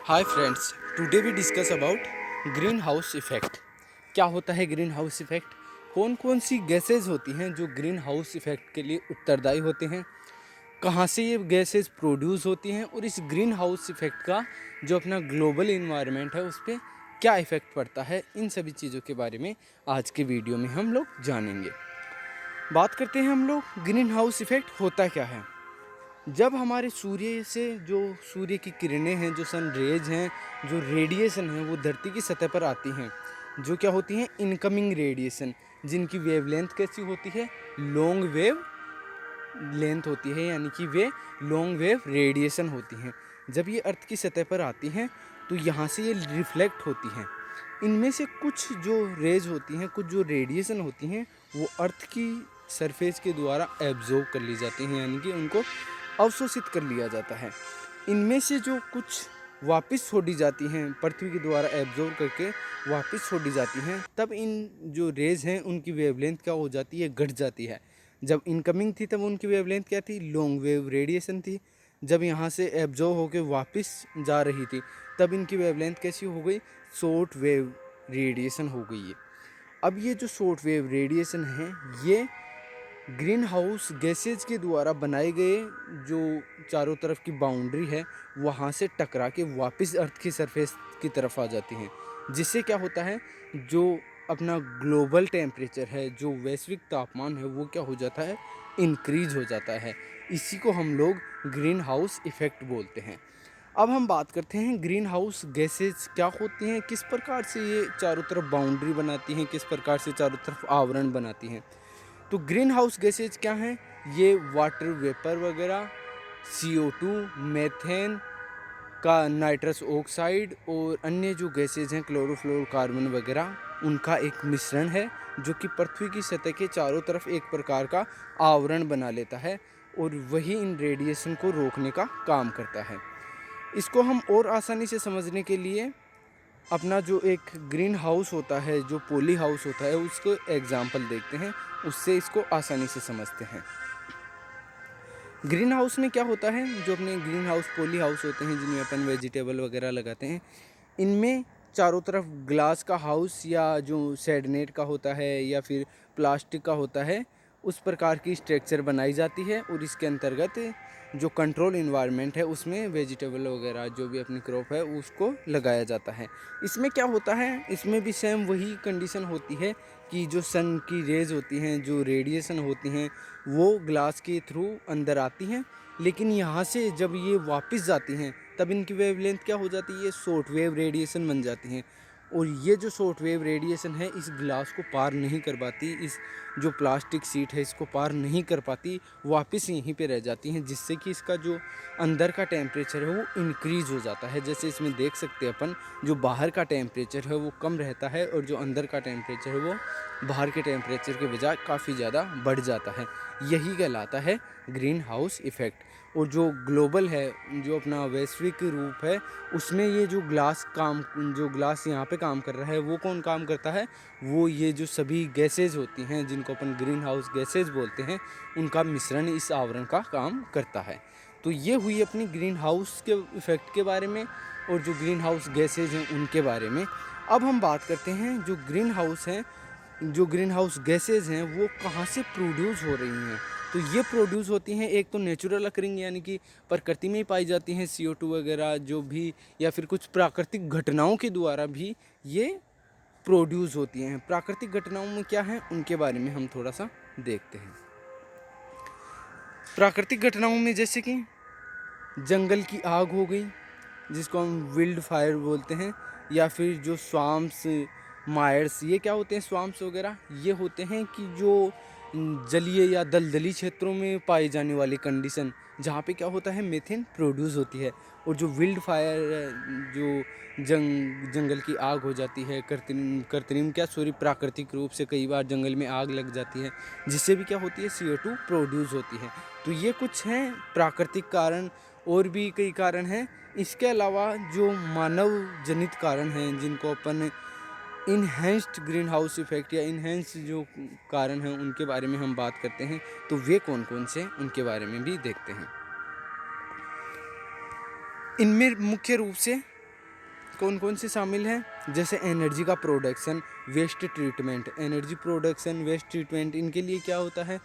Hi friends, today we discuss about green house effect. क्या होता है ग्रीन हाउस इफ़ेक्ट? कौन कौन सी गैसेज होती हैं जो ग्रीन हाउस इफ़ेक्ट के लिए उत्तरदायी होते हैं? कहाँ से ये गैसेज प्रोड्यूस होती हैं और इस ग्रीन हाउस इफ़ेक्ट का जो अपना ग्लोबल इन्वायरमेंट है उस पर क्या इफ़ेक्ट पड़ता है? इन सभी चीज़ों के बारे में आज के वीडियो में हम लोग जानेंगे। बात करते हैं हम लोग ग्रीन हाउस इफ़ेक्ट होता क्या है। जब हमारे सूर्य से जो सूर्य की किरणें हैं, जो सन रेज हैं, जो रेडिएशन है वो धरती की सतह पर आती हैं, जो क्या होती हैं इनकमिंग रेडिएशन, जिनकी वेवलेंथ कैसी होती है, लॉन्ग वेव लेंथ होती है, यानी कि वे लॉन्ग वेव रेडिएशन होती हैं। जब ये अर्थ की सतह पर आती हैं तो यहाँ से ये रिफ्लेक्ट होती हैं। इनमें से कुछ जो रेज होती हैं, कुछ जो रेडिएशन होती हैं, वो अर्थ की सरफेस के द्वारा एब्जॉर्ब कर ली जाती हैं, यानी कि उनको अवशोषित कर लिया जाता है। इनमें से जो कुछ वापस छोड़ी जाती हैं, पृथ्वी के द्वारा एब्जॉर्ब करके वापस छोड़ी जाती हैं, तब इन जो रेज हैं उनकी वेवलेंथ क्या हो जाती है, घट जाती है। जब इनकमिंग थी तब उनकी वेवलेंथ क्या थी, लॉन्ग वेव रेडिएशन थी। जब यहाँ से एब्जॉर्ब होकर वापस जा रही थी तब इनकी वेवलेंथ कैसी हो गई, शॉर्ट वेव रेडिएशन हो गई है। अब ये जो शॉर्ट वेव रेडिएशन है ये ग्रीन हाउस गैसेज के द्वारा बनाए गए जो चारों तरफ की बाउंड्री है वहाँ से टकरा के वापस अर्थ की सरफेस की तरफ आ जाती हैं, जिससे क्या होता है, जो अपना ग्लोबल टेम्परेचर है, जो वैश्विक तापमान है, वो क्या हो जाता है, इंक्रीज हो जाता है। इसी को हम लोग ग्रीन हाउस इफ़ेक्ट बोलते हैं। अब हम बात करते हैं ग्रीन हाउस गैसेज क्या होती हैं, किस प्रकार से ये चारों तरफ बाउंड्री बनाती हैं, किस प्रकार से चारों तरफ आवरण बनाती हैं। तो ग्रीन हाउस गैसेज क्या हैं? ये वाटर वेपर वगैरह, CO2, मेथेन का नाइट्रस ऑक्साइड और अन्य जो गैसेज हैं, क्लोरोफ्लोरोकार्बन वगैरह, उनका एक मिश्रण है जो कि पृथ्वी की सतह के चारों तरफ एक प्रकार का आवरण बना लेता है और वही इन रेडिएशन को रोकने का काम करता है। इसको हम और आसानी से समझने के लिए अपना जो एक ग्रीन हाउस होता है, जो पॉली हाउस होता है, उसको एग्जाम्पल देखते हैं, उससे इसको आसानी से समझते हैं। ग्रीन हाउस में क्या होता है, जो अपने ग्रीन हाउस पॉली हाउस होते हैं जिनमें अपन वेजिटेबल वगैरह लगाते हैं, इनमें चारों तरफ ग्लास का हाउस या जो शेडनेट का होता है या फिर प्लास्टिक का होता है, उस प्रकार की स्ट्रक्चर बनाई जाती है और इसके अंतर्गत जो कंट्रोल इन्वायरमेंट है उसमें वेजिटेबल वगैरह जो भी अपनी क्रॉप है उसको लगाया जाता है। इसमें क्या होता है, इसमें भी सेम वही कंडीशन होती है कि जो सन की रेज होती हैं, जो रेडिएशन होती हैं, वो ग्लास के थ्रू अंदर आती हैं, लेकिन यहाँ से जब ये वापस जाती हैं तब इनकी वेवलेंथ क्या हो जाती है, ये शॉर्ट वेव रेडिएशन बन जाती हैं। और ये जो शॉर्ट वेव रेडिएशन है इस ग्लास को पार नहीं कर पाती, इस जो प्लास्टिक शीट है इसको पार नहीं कर पाती, वापस यहीं पे रह जाती हैं, जिससे कि इसका जो अंदर का टेम्परेचर है वो इंक्रीज हो जाता है। जैसे इसमें देख सकते हैं अपन, जो बाहर का टेम्परेचर है वो कम रहता है और जो अंदर का टेम्परेचर है वो बाहर के टेम्परेचर के बजाय काफ़ी ज़्यादा बढ़ जाता है। यही कहलाता है ग्रीन हाउस इफ़ेक्ट। और जो ग्लोबल है, जो अपना वैश्विक रूप है, उसमें ये जो ग्लास यहाँ पे काम कर रहा है, वो कौन काम करता है, वो ये जो सभी गैसेज होती हैं जिनको अपन ग्रीन हाउस गैसेज बोलते हैं, उनका मिश्रण इस आवरण का काम करता है। तो ये हुई अपनी ग्रीन हाउस के इफ़ेक्ट के बारे में और जो ग्रीन हाउस गैसेज हैं उनके बारे में। अब हम बात करते हैं जो ग्रीन हाउस हैं, जो ग्रीन हाउस गैसेज हैं वो कहाँ से प्रोड्यूस हो रही हैं। तो ये प्रोड्यूस होती हैं, एक तो नेचुरल अकरिंग यानी कि प्रकृति में ही पाई जाती हैं, CO2 वगैरह जो भी, या फिर कुछ प्राकृतिक घटनाओं के द्वारा भी ये प्रोड्यूस होती हैं। प्राकृतिक घटनाओं में क्या है उनके बारे में हम थोड़ा सा देखते हैं। प्राकृतिक घटनाओं में जैसे कि जंगल की आग हो गई, जिसको हम विल्ड फायर बोलते हैं, या फिर जो स्वाम्स, मायर्स, ये क्या होते हैं, स्वाम्स वगैरह, ये होते हैं कि जो जलीय या दलदली क्षेत्रों में पाई जाने वाली कंडीशन, जहाँ पे क्या होता है, मीथेन प्रोड्यूस होती है। और जो विल्ड फायर, जो जंगल की आग हो जाती है, कृत्रिम क्या सॉरी प्राकृतिक रूप से कई बार जंगल में आग लग जाती है, जिससे भी क्या होती है, CO2 प्रोड्यूस होती है। तो ये कुछ हैं प्राकृतिक कारण, और भी कई कारण हैं। इसके अलावा जो मानव जनित कारण हैं जिनको अपन इनहेंस्ड ग्रीन हाउस इफ़ेक्ट या इनहेंस जो कारण हैं उनके बारे में हम बात करते हैं, तो वे कौन कौन से उनके बारे में भी देखते हैं। इनमें मुख्य रूप से कौन कौन से शामिल हैं, जैसे एनर्जी का production, waste treatment. Energy production, waste treatment, इनके लिए क्या होता है,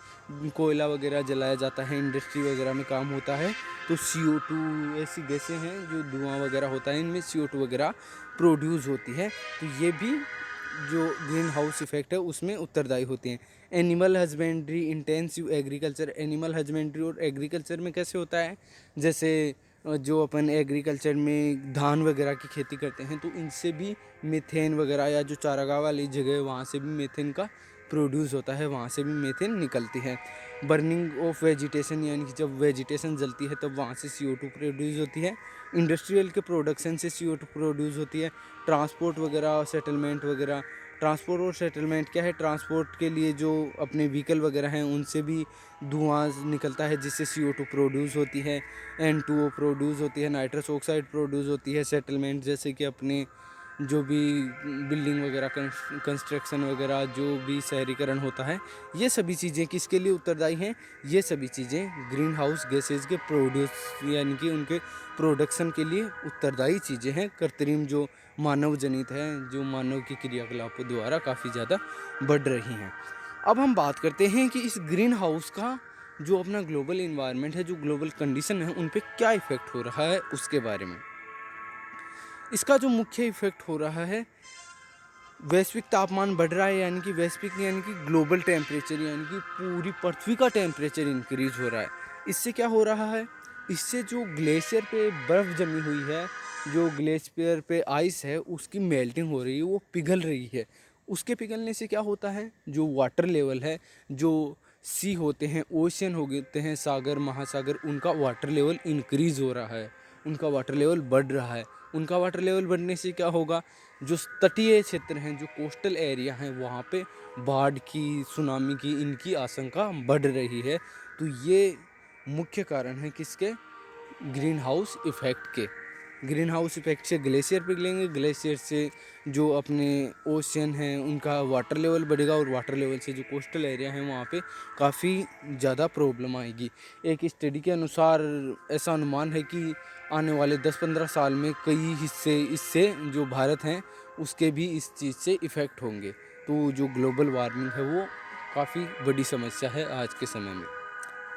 कोयला वगैरह जलाया जाता है, इंडस्ट्री वगैरह में काम होता है, तो CO2 ऐसी गैसें हैं जो धुआं वगैरह होता है, इनमें CO2 वगैरह प्रोड्यूस होती है, तो ये भी जो ग्रीन हाउस इफेक्ट है उसमें उत्तरदायी होते हैं। Animal husbandry, intensive agriculture. Animal husbandry और एग्रीकल्चर में कैसे होता है, जैसे जो अपन एग्रीकल्चर में धान वगैरह की खेती करते हैं तो इनसे भी मीथेन वगैरह, या जो चारागाह वाली जगह है वहाँ से भी मीथेन का प्रोड्यूस होता है, वहाँ से भी मीथेन निकलती है। बर्निंग ऑफ वेजिटेशन, यानी कि जब वेजिटेशन जलती है तब वहाँ से CO2 प्रोड्यूस होती है। इंडस्ट्रियल के प्रोडक्शन से CO2 प्रोड्यूस होती है। ट्रांसपोर्ट वगैरह, सेटलमेंट वगैरह। ट्रांसपोर्ट और सेटलमेंट क्या है, ट्रांसपोर्ट के लिए जो अपने व्हीकल वगैरह हैं उनसे भी धुआं निकलता है जिससे CO2 प्रोड्यूस होती है, N2O प्रोड्यूस होती है, नाइट्रस ऑक्साइड प्रोड्यूस होती है। सेटलमेंट जैसे कि अपने जो भी बिल्डिंग वगैरह, कंस्ट्रक्शन वगैरह, जो भी शहरीकरण होता है, ये सभी चीज़ें किसके लिए उत्तरदायी हैं, ये सभी चीज़ें ग्रीन हाउस गैसेज के प्रोड्यूस यानी कि उनके प्रोडक्शन के लिए उत्तरदायी चीज़ें हैं, कृत्रिम जो मानव जनित है, जो मानव की क्रियाकलापों द्वारा काफ़ी ज़्यादा बढ़ रही हैं। अब हम बात करते हैं कि इस ग्रीन हाउस का जो अपना ग्लोबल इन्वायरमेंट है, जो ग्लोबल कंडीशन है, उन पे क्या इफ़ेक्ट हो रहा है उसके बारे में। इसका जो मुख्य इफ़ेक्ट हो रहा है, वैश्विक तापमान बढ़ रहा है, यानी कि वैश्विक यानी कि ग्लोबल टेम्परेचर, यानी कि पूरी पृथ्वी का टेम्परेचर इंक्रीज हो रहा है। इससे क्या हो रहा है, इससे जो ग्लेशियर पे बर्फ़ जमी हुई है, जो ग्लेशियर पे आइस है, उसकी मेल्टिंग हो रही है, वो पिघल रही है। उसके पिघलने से क्या होता है, जो वाटर लेवल है, जो सी होते हैं, ओशियन होते हैं, सागर महासागर, उनका वाटर लेवल इंक्रीज़ हो रहा है, उनका वाटर लेवल बढ़ रहा है। उनका वाटर लेवल बढ़ने से क्या होगा, जो तटीय क्षेत्र हैं, जो कोस्टल एरिया हैं, वहाँ पे बाढ़ की, सुनामी की, इनकी आशंका बढ़ रही है। तो ये मुख्य कारण है किसके, ग्रीन हाउस इफ़ेक्ट के। ग्रीन हाउस इफ़ेक्ट से ग्लेशियर पिघलेंगे, ग्लेशियर से जो अपने ओशियन हैं उनका वाटर लेवल बढ़ेगा, और वाटर लेवल से जो कोस्टल एरिया है वहाँ पे काफ़ी ज़्यादा प्रॉब्लम आएगी। एक स्टडी के अनुसार ऐसा अनुमान है कि आने वाले 10-15 साल में कई हिस्से इससे, जो भारत हैं, उसके भी इस चीज़ से इफ़ेक्ट होंगे। तो जो ग्लोबल वार्मिंग है वो काफ़ी बड़ी समस्या है आज के समय में।